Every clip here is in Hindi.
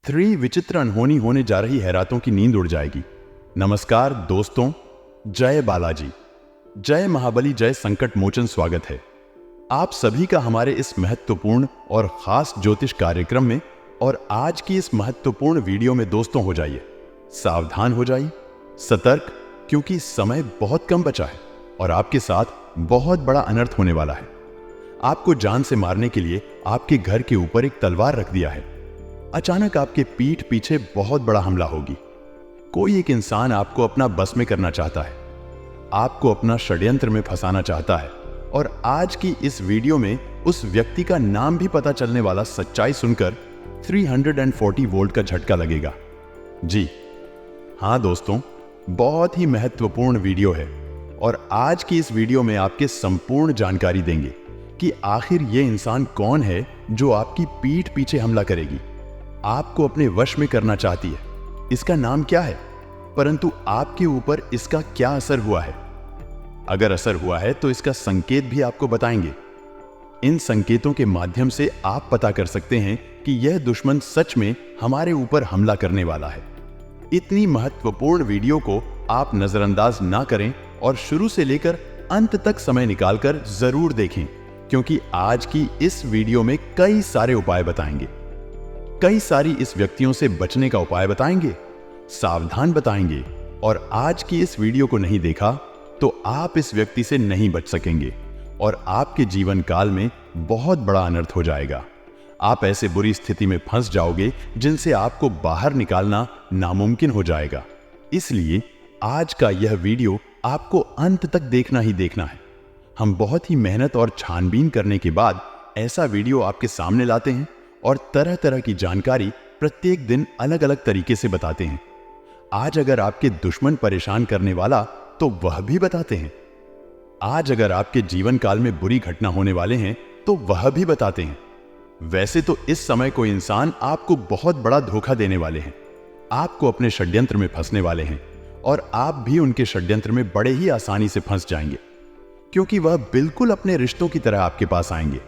3 विचित्र अनहोनी होने जा रही है, रातों की नींद उड़ जाएगी। नमस्कार दोस्तों, जय बालाजी, जय महाबली, जय संकट मोचन। स्वागत है आप सभी का हमारे इस महत्वपूर्ण और खास ज्योतिष कार्यक्रम में। और आज की इस महत्वपूर्ण वीडियो में दोस्तों हो जाइए सावधान, हो जाइए सतर्क, क्योंकि समय बहुत कम बचा है और आपके साथ बहुत बड़ा अनर्थ होने वाला है। आपको जान से मारने के लिए आपके घर के ऊपर एक तलवार रख दिया है। अचानक आपके पीठ पीछे बहुत बड़ा हमला होगी। कोई एक इंसान आपको अपना बस में करना चाहता है, आपको अपना षड्यंत्र में फंसाना चाहता है। और आज की इस वीडियो में उस व्यक्ति का नाम भी पता चलने वाला। सच्चाई सुनकर 340 वोल्ट का झटका लगेगा। जी हाँ दोस्तों, बहुत ही महत्वपूर्ण वीडियो है और आज की इस वीडियो में आपके संपूर्ण जानकारी देंगे कि आखिर ये इंसान कौन है जो आपकी पीठ पीछे हमला करेगी, आपको अपने वश में करना चाहती है। इसका नाम क्या है, परंतु आपके ऊपर इसका क्या असर हुआ है। अगर असर हुआ है तो इसका संकेत भी आपको बताएंगे। इन संकेतों के माध्यम से आप पता कर सकते हैं कि यह दुश्मन सच में हमारे ऊपर हमला करने वाला है। इतनी महत्वपूर्ण वीडियो को आप नजरअंदाज ना करें और शुरू से लेकर अंत तक समय निकालकर जरूर देखें, क्योंकि आज की इस वीडियो में कई सारे उपाय बताएंगे, कई सारी इस व्यक्तियों से बचने का उपाय बताएंगे, सावधान बताएंगे। और आज की इस वीडियो को नहीं देखा तो आप इस व्यक्ति से नहीं बच सकेंगे और आपके जीवन काल में बहुत बड़ा अनर्थ हो जाएगा। आप ऐसे बुरी स्थिति में फंस जाओगे जिनसे आपको बाहर निकालना नामुमकिन हो जाएगा। इसलिए आज का यह वीडियो आपको अंत तक देखना ही देखना है। हम बहुत ही मेहनत और छानबीन करने के बाद ऐसा वीडियो आपके सामने लाते हैं और तरह तरह की जानकारी प्रत्येक दिन अलग अलग तरीके से बताते हैं। आज अगर आपके दुश्मन परेशान करने वाला तो वह भी बताते हैं। आज अगर आपके जीवन काल में बुरी घटना होने वाले हैं तो वह भी बताते हैं। वैसे तो इस समय कोई इंसान आपको बहुत बड़ा धोखा देने वाले हैं, आपको अपने षड्यंत्र में फंसने वाले हैं और आप भी उनके षड्यंत्र में बड़े ही आसानी से फंस जाएंगे, क्योंकि वह बिल्कुल अपने रिश्तों की तरह आपके पास आएंगे,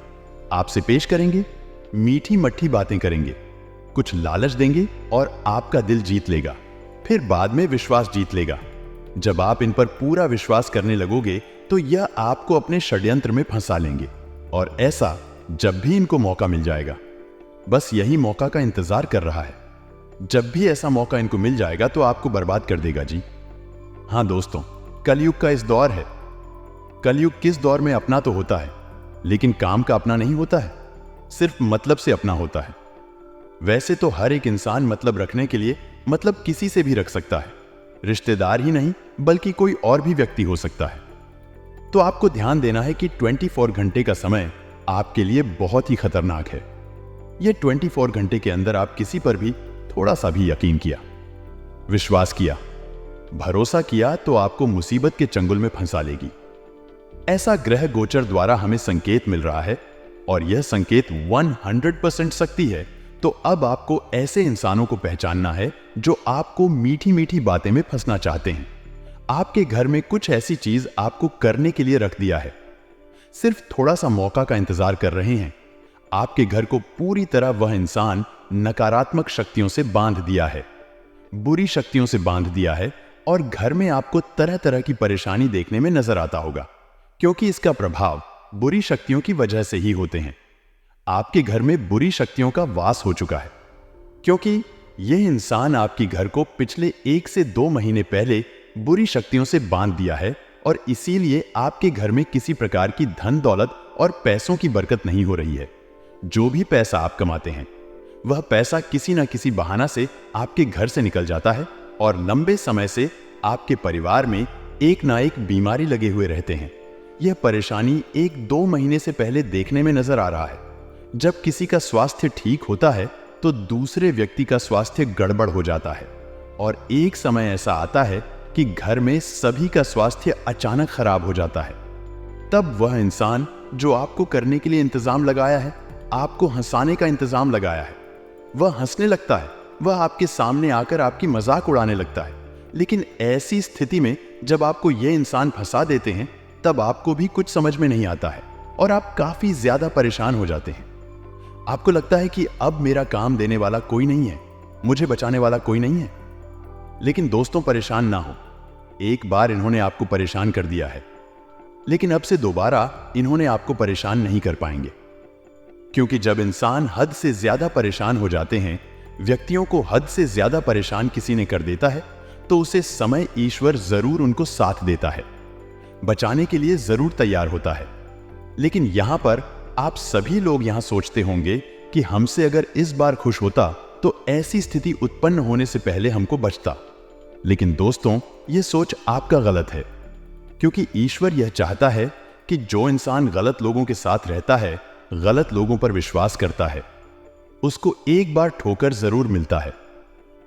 आपसे पेश करेंगे, मीठी मट्ठी बातें करेंगे, कुछ लालच देंगे और आपका दिल जीत लेगा, फिर बाद में विश्वास जीत लेगा। जब आप इन पर पूरा विश्वास करने लगोगे तो यह आपको अपने षड्यंत्र में फंसा लेंगे। और ऐसा जब भी इनको मौका मिल जाएगा, बस यही मौका का इंतजार कर रहा है। जब भी ऐसा मौका इनको मिल जाएगा तो आपको बर्बाद कर देगा। जी हाँ दोस्तों, कलयुग का इस दौर है। कलयुग किस दौर में अपना तो होता है, लेकिन काम का अपना नहीं होता है, सिर्फ मतलब से अपना होता है। वैसे तो हर एक इंसान मतलब रखने के लिए मतलब किसी से भी रख सकता है, रिश्तेदार ही नहीं बल्कि कोई और भी व्यक्ति हो सकता है। तो आपको ध्यान देना है कि 24 घंटे का समय आपके लिए बहुत ही खतरनाक है। यह 24 घंटे के अंदर आप किसी पर भी थोड़ा सा भी यकीन किया, विश्वास किया, भरोसा किया तो आपको मुसीबत के चंगुल में फंसा लेगी। ऐसा ग्रह गोचर द्वारा हमें संकेत मिल रहा है और यह संकेत 100% सख्ती है। तो अब आपको ऐसे इंसानों को पहचानना है जो आपको मीठी मीठी बातें में फंसना चाहते हैं। आपके घर में कुछ ऐसी चीज आपको करने के लिए रख दिया है, सिर्फ थोड़ा सा मौका का इंतजार कर रहे हैं। आपके घर को पूरी तरह वह इंसान नकारात्मक शक्तियों से बांध दिया है, बुरी शक्तियों से बांध दिया है और घर में आपको तरह तरह की परेशानी देखने में नजर आता होगा, क्योंकि इसका प्रभाव बुरी शक्तियों की वजह से ही होते हैं। आपके घर में बुरी शक्तियों का वास हो चुका है, क्योंकि यह इंसान आपके घर को पिछले 1 से 2 महीने पहले बुरी शक्तियों से बांध दिया है और इसीलिए आपके घर में किसी प्रकार की धन दौलत और पैसों की बरकत नहीं हो रही है। जो भी पैसा आप कमाते हैं वह पैसा किसी न किसी बहाना से आपके घर से निकल जाता है और लंबे समय से आपके परिवार में एक ना एक बीमारी लगे हुए रहते हैं। यह परेशानी 1-2 महीने से पहले देखने में नजर आ रहा है। जब किसी का स्वास्थ्य ठीक होता है तो दूसरे व्यक्ति का स्वास्थ्य गड़बड़ हो जाता है और एक समय ऐसा आता है कि घर में सभी का स्वास्थ्य अचानक खराब हो जाता है। तब वह इंसान जो आपको करने के लिए इंतजाम लगाया है, आपको हंसाने का इंतजाम लगाया है, वह हंसने लगता है, वह आपके सामने आकर आपकी मजाक उड़ाने लगता है। लेकिन ऐसी स्थिति में जब आपको यह इंसान फंसा देते हैं तब आपको भी कुछ समझ में नहीं आता है और आप काफी ज्यादा परेशान हो जाते हैं। आपको लगता है कि अब मेरा काम देने वाला कोई नहीं है, मुझे बचाने वाला कोई नहीं है। लेकिन दोस्तों, परेशान ना हो, एक बार इन्होंने आपको परेशान कर दिया है, लेकिन अब से दोबारा इन्होंने आपको परेशान नहीं कर पाएंगे। क्योंकि जब इंसान हद से ज्यादा परेशान हो जाते हैं, व्यक्तियों को हद से ज्यादा परेशान किसी ने कर देता है, तो उसे समय ईश्वर जरूर उनको साथ देता है, बचाने के लिए जरूर तैयार होता है। लेकिन यहां पर आप सभी लोग यहां सोचते होंगे कि हमसे अगर इस बार खुश होता तो ऐसी स्थिति उत्पन्न होने से पहले हमको बचता। लेकिन दोस्तों, यह सोच आपका गलत है, क्योंकि ईश्वर यह चाहता है कि जो इंसान गलत लोगों के साथ रहता है, गलत लोगों पर विश्वास करता है, उसको एक बार ठोकर जरूर मिलता है।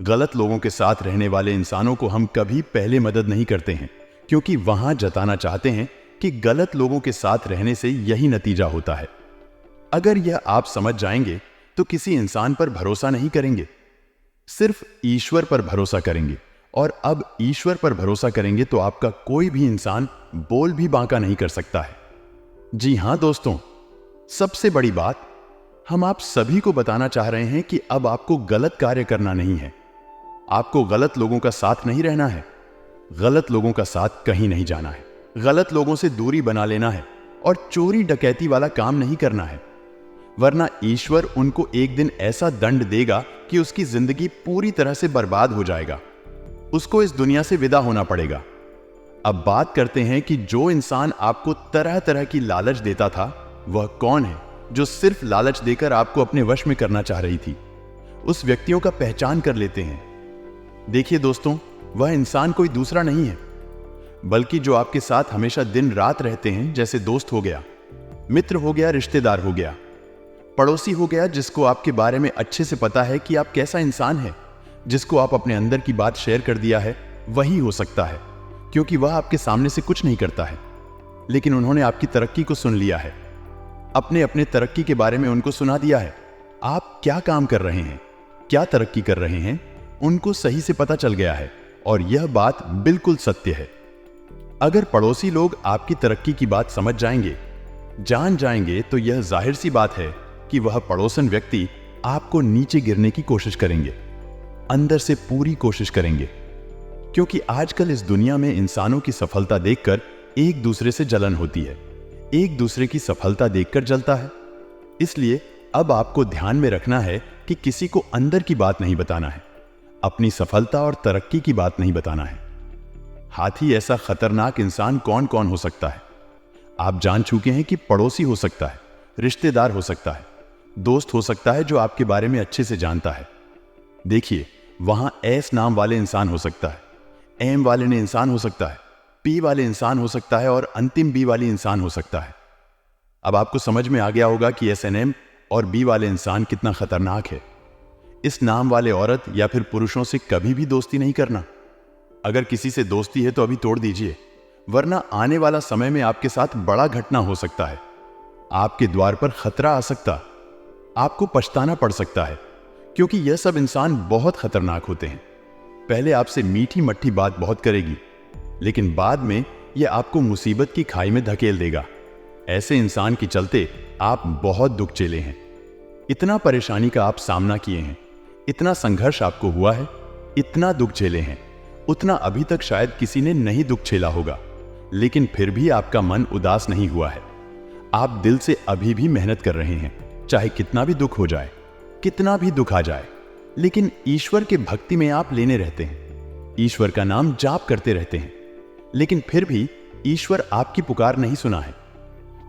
गलत लोगों के साथ रहने वाले इंसानों को हम कभी पहले मदद नहीं करते हैं, क्योंकि वहां जताना चाहते हैं कि गलत लोगों के साथ रहने से यही नतीजा होता है। अगर यह आप समझ जाएंगे तो किसी इंसान पर भरोसा नहीं करेंगे, सिर्फ ईश्वर पर भरोसा करेंगे। और अब ईश्वर पर भरोसा करेंगे तो आपका कोई भी इंसान बोल भी बांका नहीं कर सकता है। जी हां दोस्तों, सबसे बड़ी बात हम आप सभी को बताना चाह रहे हैं कि अब आपको गलत कार्य करना नहीं है, आपको गलत लोगों का साथ नहीं रहना है, गलत लोगों का साथ कहीं नहीं जाना है, गलत लोगों से दूरी बना लेना है और चोरी डकैती वाला काम नहीं करना है, वरना ईश्वर उनको एक दिन ऐसा दंड देगा कि उसकी जिंदगी पूरी तरह से बर्बाद हो जाएगा, उसको इस दुनिया से विदा होना पड़ेगा। अब बात करते हैं कि जो इंसान आपको तरह तरह की लालच देता था, वह कौन है जो सिर्फ लालच देकर आपको अपने वश में करना चाह रही थी। उस व्यक्तियों का पहचान कर लेते हैं। देखिए दोस्तों, वह इंसान कोई दूसरा नहीं है, बल्कि जो आपके साथ हमेशा दिन रात रहते हैं, जैसे दोस्त हो गया, मित्र हो गया, रिश्तेदार हो गया, पड़ोसी हो गया, जिसको आपके बारे में अच्छे से पता है कि आप कैसा इंसान है, जिसको आप अपने अंदर की बात शेयर कर दिया है, वही हो सकता है। क्योंकि वह आपके सामने से कुछ नहीं करता है, लेकिन उन्होंने आपकी तरक्की को सुन लिया है, अपने अपने तरक्की के बारे में उनको सुना दिया है। आप क्या काम कर रहे हैं, क्या तरक्की कर रहे हैं, उनको सही से पता चल गया है, और यह बात बिल्कुल सत्य है। अगर पड़ोसी लोग आपकी तरक्की की बात समझ जाएंगे, जान जाएंगे, तो यह जाहिर सी बात है कि वह पड़ोसन व्यक्ति आपको नीचे गिरने की कोशिश करेंगे, अंदर से पूरी कोशिश करेंगे। क्योंकि आजकल इस दुनिया में इंसानों की सफलता देखकर एक दूसरे से जलन होती है, एक दूसरे की सफलता देखकर जलता है। इसलिए अब आपको ध्यान में रखना है कि किसी को अंदर की बात नहीं बताना है, अपनी सफलता और तरक्की की बात नहीं बताना है। हाथी ऐसा खतरनाक इंसान कौन कौन हो सकता है? आप जान चुके हैं कि पड़ोसी हो सकता है, रिश्तेदार हो सकता है, दोस्त हो सकता है जो आपके बारे में अच्छे से जानता है। देखिए, वहां एस नाम वाले इंसान हो सकता है, एम वाले ने इंसान हो सकता है, पी वाले इंसान हो सकता है, और अंतिम बी वाली इंसान हो सकता है। अब आपको समझ में आ गया होगा कि SNM और बी वाले इंसान कितना खतरनाक है। इस नाम वाले औरत या फिर पुरुषों से कभी भी दोस्ती नहीं करना। अगर किसी से दोस्ती है तो अभी तोड़ दीजिए, वरना आने वाला समय में आपके साथ बड़ा घटना हो सकता है। आपके द्वार पर खतरा आ सकता, आपको पछताना पड़ सकता है, क्योंकि यह सब इंसान बहुत खतरनाक होते हैं। पहले आपसे मीठी मट्ठी बात बहुत करेगी, लेकिन बाद में यह आपको मुसीबत की खाई में धकेल देगा। ऐसे इंसान के चलते आप बहुत दुख झेले हैं, इतना परेशानी का आप सामना किए हैं, इतना संघर्ष आपको हुआ है, इतना दुख झेले हैं, उतना अभी तक शायद किसी ने नहीं दुख झेला होगा। लेकिन फिर भी आपका मन उदास नहीं हुआ है। आप दिल से अभी भी मेहनत कर रहे हैं, चाहे कितना भी दुख हो जाए, कितना भी दुख आ जाए, लेकिन ईश्वर के भक्ति में आप लेने रहते हैं, ईश्वर का नाम जाप करते रहते हैं। लेकिन फिर भी ईश्वर आपकी पुकार नहीं सुना है,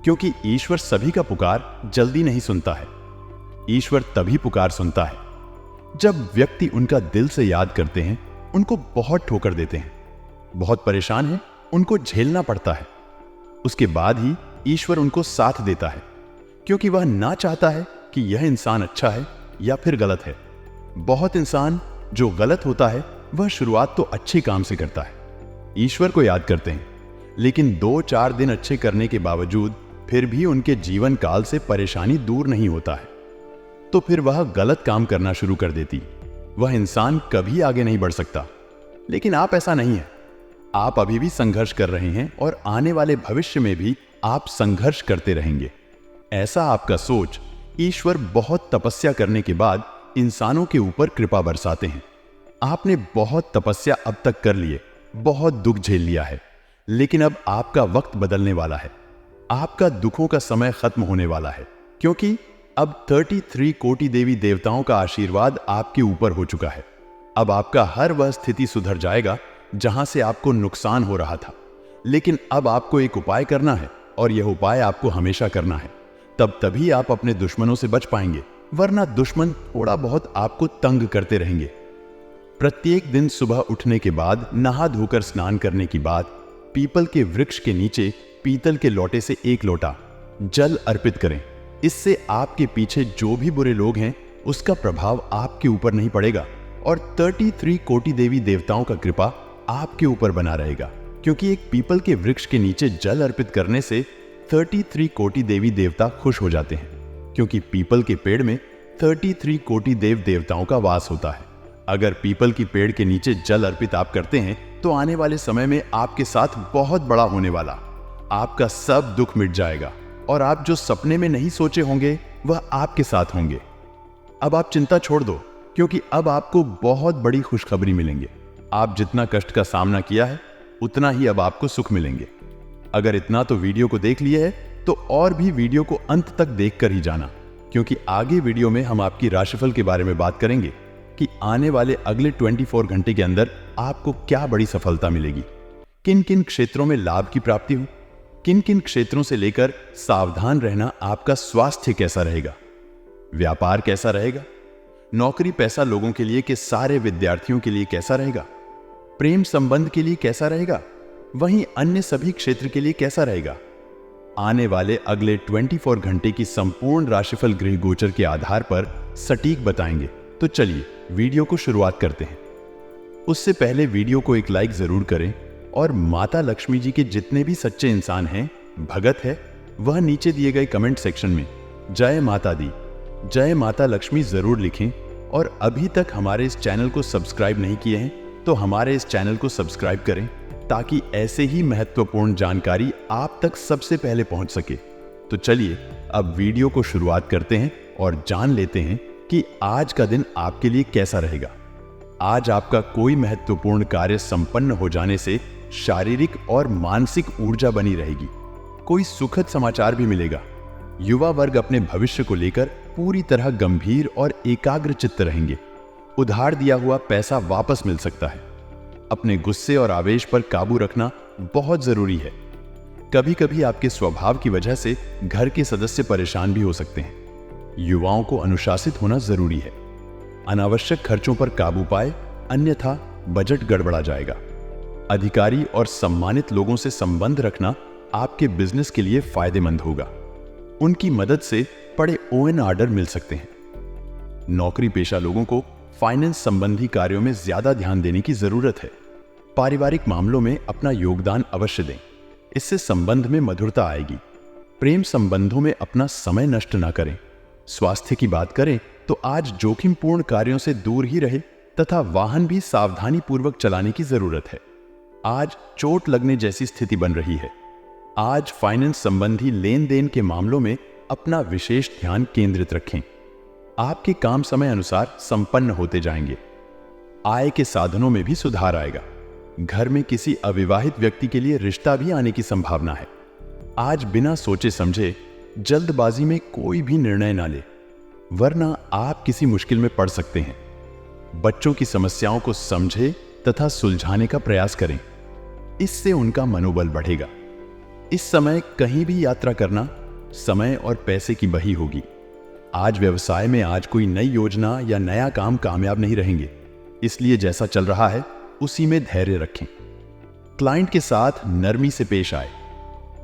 क्योंकि ईश्वर सभी का पुकार जल्दी नहीं सुनता है। ईश्वर तभी पुकार सुनता है जब व्यक्ति उनका दिल से याद करते हैं, उनको बहुत ठोकर देते हैं, बहुत परेशान हैं, उनको झेलना पड़ता है। उसके बाद ही ईश्वर उनको साथ देता है, क्योंकि वह ना चाहता है कि यह इंसान अच्छा है या फिर गलत है। बहुत इंसान जो गलत होता है वह शुरुआत तो अच्छे काम से करता है, ईश्वर को याद करते हैं, लेकिन 2-4 दिन अच्छे करने के बावजूद फिर भी उनके जीवन काल से परेशानी दूर नहीं होता है, तो फिर वह गलत काम करना शुरू कर देती। वह इंसान कभी आगे नहीं बढ़ सकता। लेकिन आप ऐसा नहीं है, आप अभी भी संघर्ष कर रहे हैं और आने वाले भविष्य में भी आप संघर्ष करते रहेंगे। ऐसा आपका सोच ईश्वर बहुत तपस्या करने के बाद इंसानों के ऊपर कृपा बरसाते हैं। आपने बहुत तपस्या अब तक कर लिए, बहुत दुख झेल लिया है, लेकिन अब आपका वक्त बदलने वाला है। आपका दुखों का समय खत्म होने वाला है, क्योंकि अब 33 कोटि देवी देवताओं का आशीर्वाद आपके ऊपर हो चुका है। अब आपका हर वह स्थिति सुधर जाएगा जहां से आपको नुकसान हो रहा था। लेकिन अब आपको एक उपाय करना है, और यह उपाय आपको हमेशा करना है। तभी आप अपने दुश्मनों से बच पाएंगे, वरना दुश्मन थोड़ा बहुत आपको तंग करते रहेंगे। प्रत्येक दिन सुबह उठने के बाद नहा धोकर स्नान करने के बाद पीपल के वृक्ष के नीचे पीतल के लोटे से 1 लोटा जल अर्पित करें। इससे आपके पीछे जो भी बुरे लोग हैं उसका प्रभाव आपके ऊपर नहीं पड़ेगा, और 33 कोटि देवी देवताओं का कृपा आपके ऊपर बना रहेगा। क्योंकि एक पीपल के वृक्ष के नीचे जल अर्पित करने से 33 कोटि देवी देवता खुश हो जाते हैं, क्योंकि पीपल के पेड़ में 33 कोटि देव देवताओं का वास होता है। अगर पीपल की पेड़ के नीचे जल अर्पित आप करते हैं तो आने वाले समय में आपके साथ बहुत बड़ा होने वाला, आपका सब दुख मिट जाएगा, और आप जो सपने में नहीं सोचे होंगे वह आपके साथ होंगे। अब आप चिंता छोड़ दो, क्योंकि अब आपको बहुत बड़ी खुशखबरी मिलेंगे। आप जितना कष्ट का सामना किया है उतना ही अब आपको सुख मिलेंगे। अगर इतना तो वीडियो को देख लिए है तो और भी वीडियो को अंत तक देख कर ही जाना, क्योंकि आगे वीडियो में हम आपकी राशिफल के बारे में बात करेंगे कि आने वाले अगले 24 घंटे के अंदर आपको क्या बड़ी सफलता मिलेगी, किन किन क्षेत्रों में लाभ की प्राप्ति हो, किन किन क्षेत्रों से लेकर सावधान रहना, आपका स्वास्थ्य कैसा रहेगा, व्यापार कैसा रहेगा, नौकरी पैसा लोगों के लिए कि सारे विद्यार्थियों के लिए कैसा रहेगा, प्रेम संबंध के लिए कैसा रहेगा, वहीं अन्य सभी क्षेत्र के लिए कैसा रहेगा। आने वाले अगले 24 घंटे की संपूर्ण राशिफल ग्रह गोचर के आधार पर सटीक बताएंगे। तो चलिए वीडियो को शुरुआत करते हैं। उससे पहले वीडियो को एक लाइक जरूर करें, और माता लक्ष्मी जी के जितने भी सच्चे इंसान हैं, भगत है, वह नीचे दिए गए कमेंट सेक्शन में जय माता दी, जय माता लक्ष्मी जरूर लिखें। और अभी तक हमारे इस चैनल को सब्सक्राइब नहीं किए हैं तो हमारे इस चैनल को सब्सक्राइब करें, ताकि ऐसे ही महत्वपूर्ण जानकारी आप तक सबसे पहले पहुंच सके। तो चलिए अब वीडियो को शुरुआत करते हैं और जान लेते हैं कि आज का दिन आपके लिए कैसा रहेगा। आज आपका कोई महत्वपूर्ण कार्य संपन्न हो जाने से शारीरिक और मानसिक ऊर्जा बनी रहेगी। कोई सुखद समाचार भी मिलेगा। युवा वर्ग अपने भविष्य को लेकर पूरी तरह गंभीर और एकाग्र चित्त रहेंगे। उधार दिया हुआ पैसा वापस मिल सकता है। अपने गुस्से और आवेश पर काबू रखना बहुत जरूरी है। कभी कभी आपके स्वभाव की वजह से घर के सदस्य परेशान भी हो सकते हैं। युवाओं को अनुशासित होना जरूरी है। अनावश्यक खर्चों पर काबू पाए, अन्यथा बजट गड़बड़ा जाएगा। अधिकारी और सम्मानित लोगों से संबंध रखना आपके बिजनेस के लिए फायदेमंद होगा। उनकी मदद से बड़े ओएन ऑर्डर मिल सकते हैं। नौकरी पेशा लोगों को फाइनेंस संबंधी कार्यों में ज्यादा ध्यान देने की जरूरत है। पारिवारिक मामलों में अपना योगदान अवश्य दें, इससे संबंध में मधुरता आएगी। प्रेम संबंधों में अपना समय नष्ट ना करें। स्वास्थ्य की बात करें तो आज जोखिमपूर्ण कार्यों से दूर ही रहे, तथा वाहन भी सावधानी पूर्वक चलाने की जरूरत है। आज चोट लगने जैसी स्थिति बन रही है। आज फाइनेंस संबंधी लेन देन के मामलों में अपना विशेष ध्यान केंद्रित रखें। आपके काम समय अनुसार संपन्न होते जाएंगे। आय के साधनों में भी सुधार आएगा। घर में किसी अविवाहित व्यक्ति के लिए रिश्ता भी आने की संभावना है। आज बिना सोचे समझे जल्दबाजी में कोई भी निर्णय ना ले, वरना आप किसी मुश्किल में पड़ सकते हैं। बच्चों की समस्याओं को समझे तथा सुलझाने का प्रयास करें, इससे उनका मनोबल बढ़ेगा। इस समय कहीं भी यात्रा करना समय और पैसे की बही होगी। आज व्यवसाय में आज कोई नई योजना या नया काम कामयाब नहीं रहेंगे, इसलिए जैसा चल रहा है उसी में धैर्य रखें। क्लाइंट के साथ नरमी से पेश आए।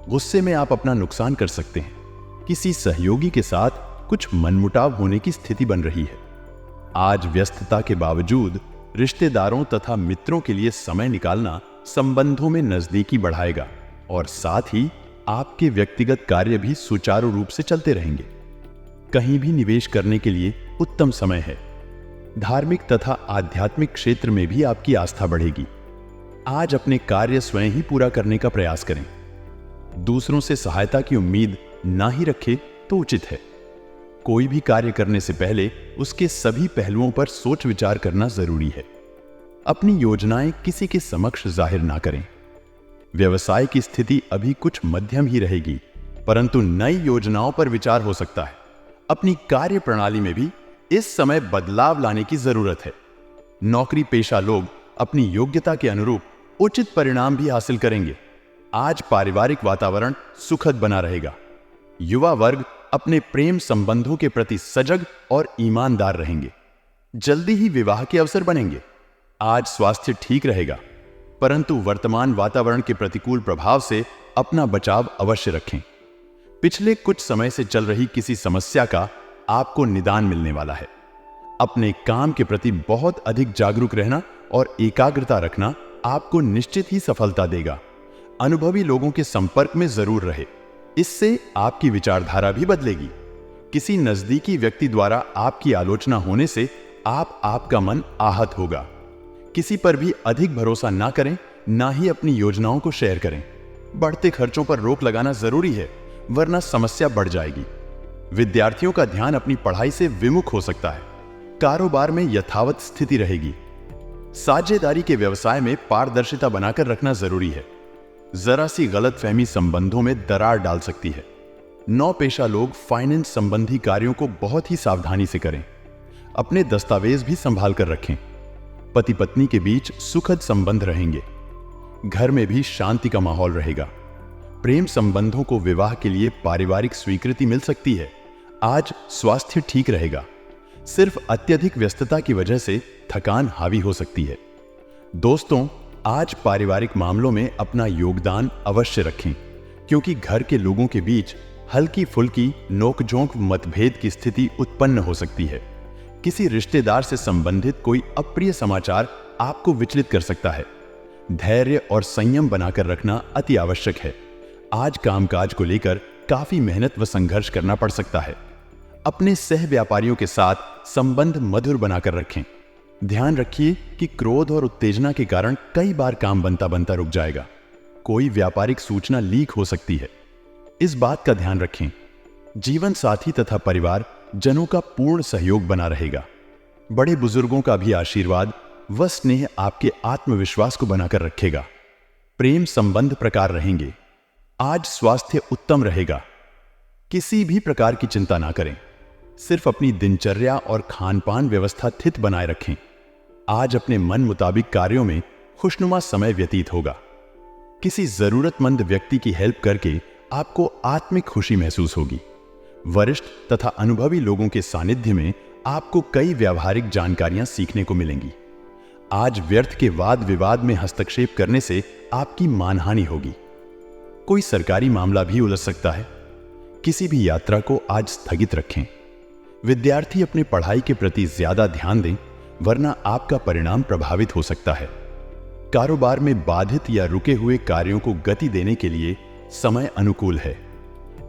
गुस्से में आप अपना नुकसान कर सकते हैं। किसी सहयोगी के साथ कुछ मनमुटाव होने की स्थिति बन रही है। आज व्यस्तता के बावजूद रिश्तेदारों तथा मित्रों के लिए समय निकालना संबंधों में नजदीकी बढ़ाएगा, और साथ ही आपके व्यक्तिगत कार्य भी सुचारू रूप से चलते रहेंगे। कहीं भी निवेश करने के लिए उत्तम समय है। धार्मिक तथा आध्यात्मिक क्षेत्र में भी आपकी आस्था बढ़ेगी। आज अपने कार्य स्वयं ही पूरा करने का प्रयास करें। दूसरों से सहायता की उम्मीद ना ही रखें तो उचित है। कोई भी कार्य करने से पहले उसके सभी पहलुओं पर सोच विचार करना जरूरी है। अपनी योजनाएं किसी के समक्ष जाहिर ना करें। व्यवसाय की स्थिति अभी कुछ मध्यम ही रहेगी, परंतु नई योजनाओं पर विचार हो सकता है। अपनी कार्य प्रणाली में भी इस समय बदलाव लाने की जरूरत है। नौकरी पेशा लोग अपनी योग्यता के अनुरूप उचित परिणाम भी हासिल करेंगे। आज पारिवारिक वातावरण सुखद बना रहेगा। युवा वर्ग अपने प्रेम संबंधों के प्रति सजग और ईमानदार रहेंगे। जल्दी ही विवाह के अवसर बनेंगे। आज स्वास्थ्य ठीक रहेगा, परंतु वर्तमान वातावरण के प्रतिकूल प्रभाव से अपना बचाव अवश्य रखें। पिछले कुछ समय से चल रही किसी समस्या का आपको निदान मिलने वाला है। अपने काम के प्रति बहुत अधिक जागरूक रहना और एकाग्रता रखना आपको निश्चित ही सफलता देगा। अनुभवी लोगों के संपर्क में जरूर रहे, इससे आपकी विचारधारा भी बदलेगी। किसी नजदीकी व्यक्ति द्वारा आपकी आलोचना होने से आपका मन आहत होगा। किसी पर भी अधिक भरोसा ना करें, ना ही अपनी योजनाओं को शेयर करें। बढ़ते खर्चों पर रोक लगाना जरूरी है, वरना समस्या बढ़ जाएगी। विद्यार्थियों का ध्यान अपनी पढ़ाई से विमुख हो सकता है। कारोबार में यथावत स्थिति रहेगी। साझेदारी के व्यवसाय में पारदर्शिता बनाकर रखना जरूरी है। जरा सी गलतफहमी संबंधों में दरार डाल सकती है। नौपेशा लोग फाइनेंस संबंधी कार्यों को बहुत ही सावधानी से करें। अपने दस्तावेज भी संभाल कर रखें। पति पत्नी के बीच सुखद संबंध रहेंगे। घर में भी शांति का माहौल रहेगा। प्रेम संबंधों को विवाह के लिए पारिवारिक स्वीकृति मिल सकती है। आज स्वास्थ्य ठीक रहेगा। सिर्फ अत्यधिक व्यस्तता की वजह से थकान हावी हो सकती है। दोस्तों, आज पारिवारिक मामलों में अपना योगदान अवश्य रखें, क्योंकि घर के लोगों के बीच हल्की फुल्की नोकझोंक मतभेद की स्थिति उत्पन्न हो सकती है। किसी रिश्तेदार से संबंधित कोई अप्रिय समाचार आपको विचलित कर सकता है। धैर्य और संयम बनाकर रखना अति आवश्यक है। आज कामकाज को लेकर काफी मेहनत व संघर्ष करना पड़ सकता है। अपने सह व्यापारियों के साथ संबंध मधुर बनाकर रखें। ध्यान रखिए कि क्रोध और उत्तेजना के कारण कई बार काम बनता बनता रुक जाएगा। कोई व्यापारिक सूचना लीक हो सकती है, इस बात का ध्यान रखें। जीवन साथी तथा परिवार जनों का पूर्ण सहयोग बना रहेगा। बड़े बुजुर्गों का भी आशीर्वाद व स्नेह आपके आत्मविश्वास को बनाकर रखेगा। प्रेम संबंध प्रकार रहेंगे। आज स्वास्थ्य उत्तम रहेगा। किसी भी प्रकार की चिंता ना करें। सिर्फ अपनी दिनचर्या और खान-पान व्यवस्था स्थित बनाए रखें। आज अपने मन मुताबिक कार्यों में खुशनुमा समय व्यतीत होगा। किसी जरूरतमंद व्यक्ति की हेल्प करके आपको आत्मिक खुशी महसूस होगी। वरिष्ठ तथा अनुभवी लोगों के सानिध्य में आपको कई व्यावहारिक जानकारियां सीखने को मिलेंगी। आज व्यर्थ के वाद विवाद में हस्तक्षेप करने से आपकी मानहानि होगी। कोई सरकारी मामला भी उलझ सकता है। किसी भी यात्रा को आज स्थगित रखें। विद्यार्थी अपनी पढ़ाई के प्रति ज्यादा ध्यान दें, वरना आपका परिणाम प्रभावित हो सकता है। कारोबार में बाधित या रुके हुए कार्यों को गति देने के लिए समय अनुकूल है।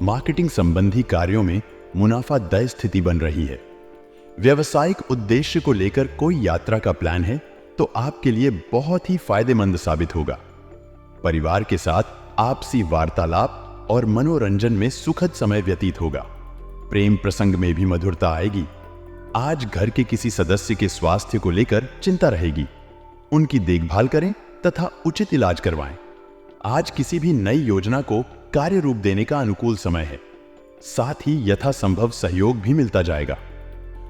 मार्केटिंग संबंधी कार्यों में मुनाफादायक स्थिति बन रही है। व्यवसायिक उद्देश्य को लेकर कोई यात्रा का प्लान है तो आपके लिए बहुत ही फायदेमंद साबित होगा। परिवार के साथ आपसी वार्तालाप और मनोरंजन में सुखद समय व्यतीत होगा। प्रेम प्रसंग में भी मधुरता आएगी। आज घर के किसी सदस्य के स्वास्थ्य को लेकर चिंता रहेगी। उनकी देखभाल करें तथा उचित इलाज करवाएं। आज किसी भी नई योजना को कार्य रूप देने का अनुकूल समय है। साथ ही यथासंभव सहयोग भी मिलता जाएगा।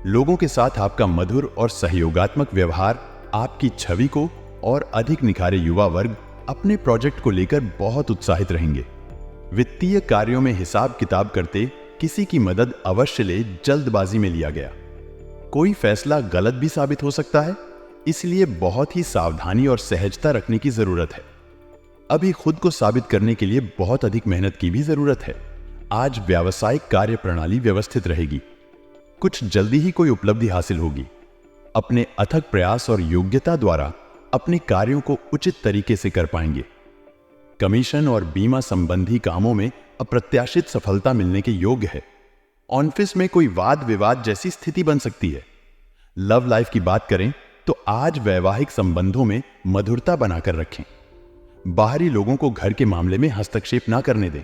लोगों के साथ आपका मधुर और सहयोगात्मक व्यवहार आपकी छवि को और अधिक निखारे। युवा वर्ग अपने प्रोजेक्ट को लेकर बहुत उत्साहित रहेंगे। वित्तीय कार्यों में हिसाब किताब करते किसी की मदद अवश्य ले। जल्दबाजी में लिया गया कोई फैसला गलत भी साबित हो सकता है, इसलिए बहुत ही सावधानी और सहजता रखने की जरूरत है। अभी खुद को साबित करने के लिए बहुत अधिक मेहनत की भी जरूरत है। आज व्यावसायिक कार्य प्रणाली व्यवस्थित रहेगी। कुछ जल्दी ही कोई उपलब्धि हासिल होगी। अपने अथक प्रयास और योग्यता द्वारा अपने कार्यों को उचित तरीके से कर पाएंगे। कमीशन और बीमा संबंधी कामों में अप्रत्याशित सफलता मिलने के योग्य है। ऑफिस में कोई वाद विवाद जैसी स्थिति बन सकती है। लव लाइफ की बात करें तो आज वैवाहिक संबंधों में मधुरता बनाकर रखें। बाहरी लोगों को घर के मामले में हस्तक्षेप ना करने दें।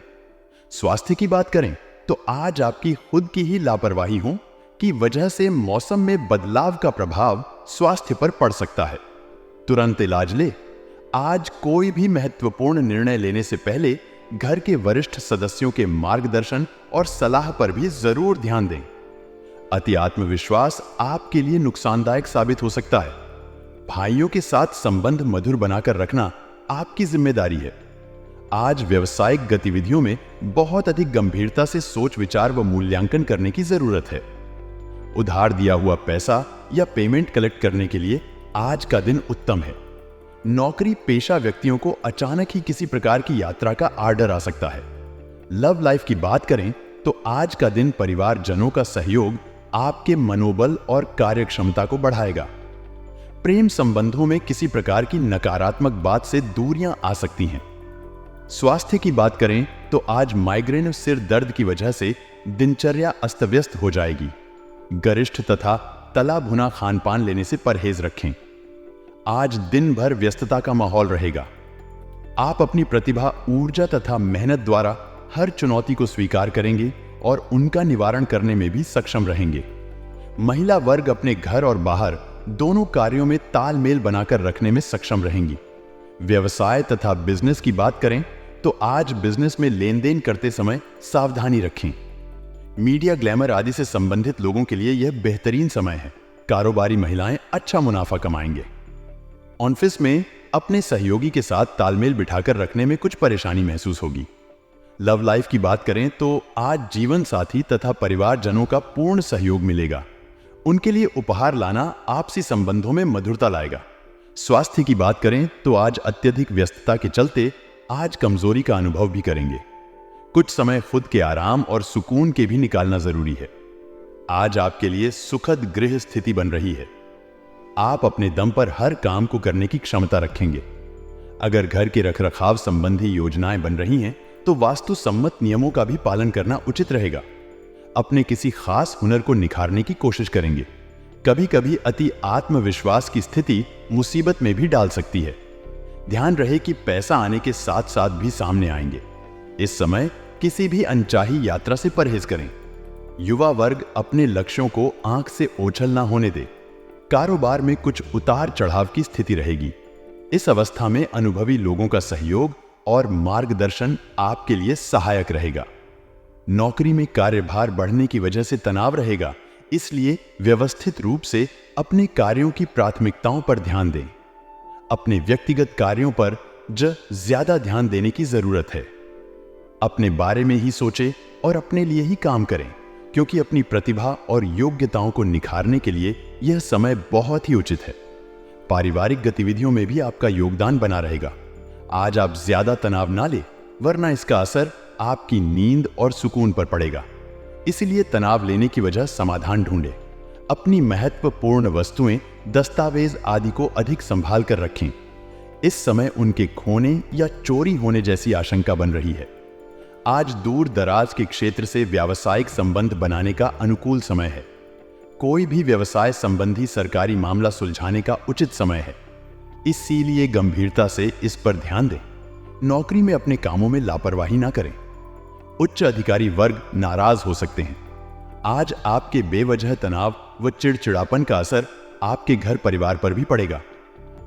स्वास्थ्य की बात करें तो आज आपकी खुद की ही लापरवाही हो की वजह से मौसम में बदलाव का प्रभाव स्वास्थ्य पर पड़ सकता है। तुरंत इलाज ले। आज कोई भी महत्वपूर्ण निर्णय लेने से पहले घर के वरिष्ठ सदस्यों के मार्गदर्शन और सलाह पर भी जरूर ध्यान दें। अति आत्मविश्वास आपके लिए नुकसानदायक साबित हो सकता है। भाइयों के साथ संबंध मधुर बनाकर रखना आपकी जिम्मेदारी है। आज व्यवसायिक गतिविधियों में बहुत अधिक गंभीरता से सोच विचार व मूल्यांकन करने की जरूरत है। उधार दिया हुआ पैसा या पेमेंट कलेक्ट करने के लिए आज का दिन उत्तम है। नौकरी पेशा व्यक्तियों को अचानक ही किसी प्रकार की यात्रा का आर्डर आ सकता है। लव लाइफ की बात करें तो आज का दिन परिवारजनों का सहयोग आपके मनोबल और कार्यक्षमता को बढ़ाएगा। प्रेम संबंधों में किसी प्रकार की नकारात्मक बात से दूरियां आ सकती हैं। स्वास्थ्य की बात करें तो आज माइग्रेन और सिर दर्द की वजह से दिनचर्या अस्त व्यस्त हो जाएगी। गरिष्ठ तथा तला भुना खान पान लेने से परहेज रखें। आज दिन भर व्यस्तता का माहौल रहेगा। आप अपनी प्रतिभा, ऊर्जा तथा मेहनत द्वारा हर चुनौती को स्वीकार करेंगे और उनका निवारण करने में भी सक्षम रहेंगे। महिला वर्ग अपने घर और बाहर दोनों कार्यों में तालमेल बनाकर रखने में सक्षम रहेंगी। व्यवसाय तथा बिजनेस की बात करें तो आज बिजनेस में लेन देन करते समय सावधानी रखें। मीडिया, ग्लैमर आदि से संबंधित लोगों के लिए यह बेहतरीन समय है। कारोबारी महिलाएं अच्छा मुनाफा कमाएंगे। ऑफिस में अपने सहयोगी के साथ तालमेल बिठाकर रखने में कुछ परेशानी महसूस होगी। लव लाइफ की बात करें तो आज जीवन साथी तथा परिवारजनों का पूर्ण सहयोग मिलेगा। उनके लिए उपहार लाना आपसी संबंधों में मधुरता लाएगा। स्वास्थ्य की बात करें तो आज अत्यधिक व्यस्तता के चलते आज कमजोरी का अनुभव भी करेंगे। कुछ समय खुद के आराम और सुकून के भी निकालना जरूरी है। आज आपके लिए सुखद गृह स्थिति बन रही है। आप अपने दम पर हर काम को करने की क्षमता रखेंगे। अगर घर के रखरखाव संबंधी योजनाएं बन रही हैं तो वास्तु सम्मत नियमों का भी पालन करना उचित रहेगा। अपने किसी खास हुनर को निखारने की कोशिश करेंगे। कभी कभी अति आत्मविश्वास की स्थिति मुसीबत में भी डाल सकती है। ध्यान रहे कि पैसा आने के साथ साथ भी सामने आएंगे। इस समय किसी भी अनचाही यात्रा से परहेज करें। युवा वर्ग अपने लक्ष्यों को आंख से ओझल ना होने दे। कारोबार में कुछ उतार चढ़ाव की स्थिति रहेगी। इस अवस्था में अनुभवी लोगों का सहयोग और मार्गदर्शन आपके लिए सहायक रहेगा। नौकरी में कार्यभार बढ़ने की वजह से तनाव रहेगा, इसलिए व्यवस्थित रूप से अपने कार्यों की प्राथमिकताओं पर ध्यान दें। अपने व्यक्तिगत कार्यों पर ज्यादा ध्यान देने की जरूरत है। अपने बारे में ही सोचें और अपने लिए ही काम करें, क्योंकि अपनी प्रतिभा और योग्यताओं को निखारने के लिए यह समय बहुत ही उचित है। पारिवारिक गतिविधियों में भी आपका योगदान बना रहेगा। आज आप ज्यादा तनाव ना लें, वरना इसका असर आपकी नींद और सुकून पर पड़ेगा। इसलिए तनाव लेने की वजह समाधान ढूंढें। अपनी महत्वपूर्ण वस्तुएं, दस्तावेज आदि को अधिक संभाल कर रखें। इस समय उनके खोने या चोरी होने जैसी आशंका बन रही है। आज दूर दराज के क्षेत्र से व्यावसायिक संबंध बनाने का अनुकूल समय है। कोई भी व्यवसाय संबंधी सरकारी मामला सुलझाने का उचित समय है, इसीलिए गंभीरता से इस पर ध्यान दें। नौकरी में अपने कामों में लापरवाही ना करें। उच्च अधिकारी वर्ग नाराज हो सकते हैं। आज आपके बेवजह तनाव व चिड़चिड़ापन का असर आपके घर परिवार पर भी पड़ेगा।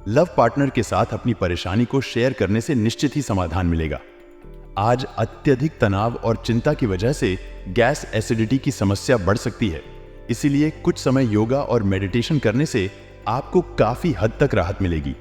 लव पार्टनर के साथ अपनी परेशानी को शेयर करने से निश्चित ही समाधान मिलेगा। आज अत्यधिक तनाव और चिंता की वजह से गैस एसिडिटी की समस्या बढ़ सकती है, इसीलिए कुछ समय योगा और मेडिटेशन करने से आपको काफी हद तक राहत मिलेगी।